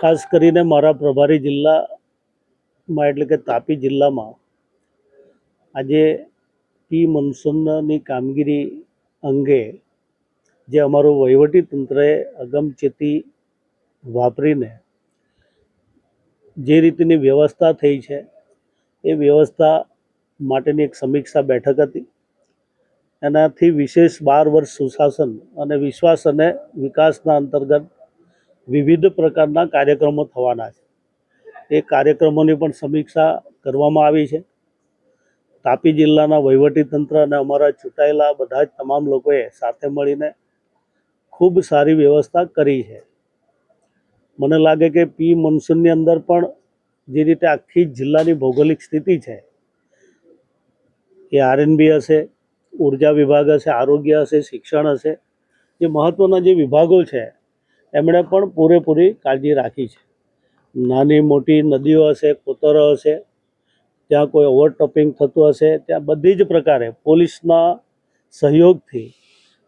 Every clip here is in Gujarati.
ખાસ કરીને મારા પ્રભારી જિલ્લામાં એટલે કે તાપી જિલ્લામાં આજે પ્રી મોન્સૂનની કામગીરી અંગે જે અમારું વહીવટી તંત્રએ અગમચેતી વાપરીને જે રીતની વ્યવસ્થા થઈ છે એ વ્યવસ્થા માટેની એક સમીક્ષા બેઠક હતી. એનાથી વિશેષ 12 વર્ષ સુશાસન અને વિશ્વાસ અને વિકાસના અંતર્ગત વિવિધ પ્રકારના કાર્યક્રમો થવાના છે. એ કાર્યક્રમોની પણ સમીક્ષા કરવામાં આવી છે. તાપી જિલ્લાના વહીવટીતંત્ર અને અમારા ચૂંટાયેલા બધા જ તમામ લોકોએ સાથે મળીને ખૂબ સારી વ્યવસ્થા કરી છે. મને લાગે કે પ્રી મોન્સૂનની અંદર પણ જે રીતે આખી જિલ્લાની ભૌગોલિક સ્થિતિ છે એ આરએનબી હશે, ઉર્જા વિભાગ હશે, આરોગ્ય હશે, શિક્ષણ હશે, જે મહત્ત્વના જે વિભાગો છે એમણે પણ પૂરેપૂરી કાળજી રાખી છે. નાની મોટી નદીઓ હશે, કોતરો હશે, ત્યાં કોઈ ઓવરટોપિંગ થતું હશે, ત્યાં બધી જ પ્રકારે પોલીસના સહયોગથી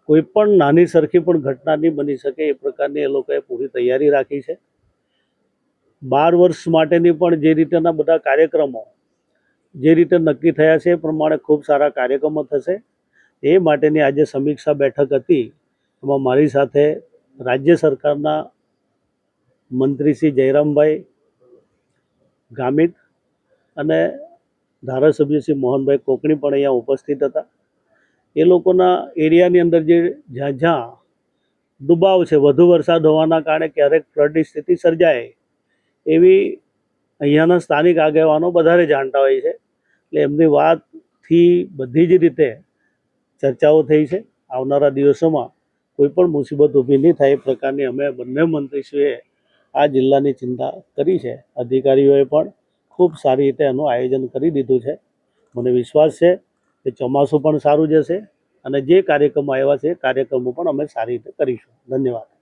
કોઈ પણ નાની સરખી પણ ઘટના નહીં બની શકે એ પ્રકારની એ લોકોએ પૂરી તૈયારી રાખી છે. 12 વર્ષ માટેની પણ જે રીતેના બધા કાર્યક્રમો જે રીતે નક્કી થયા છે એ પ્રમાણે ખૂબ સારા કાર્યક્રમો થશે. એ માટેની આજે સમીક્ષા બેઠક હતી. એમાં મારી સાથે રાજ્ય સરકારના મંત્રી શ્રી જયરામભાઈ ગામિત અને ધારાસભ્ય શ્રી મોહનભાઈ કોકણી પણ અહીંયા ઉપસ્થિત હતા. એ લોકોના એરિયાની અંદર જે જ્યાં જ્યાં ડુબાવ છે, વધુ વરસાદ હોવાના કારણે ક્યારેક ફ્લડની સ્થિતિ સર્જાય એવી અહીંયાના સ્થાનિક આગેવાનો વધારે જાણતા હોય છે. એટલે એમની વાતથી બધી જ રીતે ચર્ચાઓ થઈ છે. આવનારા દિવસોમાં કોઈ પણ મુસીબત ઊભી નહીં થાય એ પ્રકારની અમે બંને મંત્રીશ્રીએ આ જિલ્લાની ચિંતા કરી છે. અધિકારીઓએ પણ ખૂબ સારી રીતે એનું આયોજન કરી દીધું છે. મને વિશ્વાસ છે કે ચોમાસું પણ સારું જશે અને જે કાર્યક્રમો આવ્યા છે એ કાર્યક્રમો પણ અમે સારી રીતે કરીશું. ધન્યવાદ.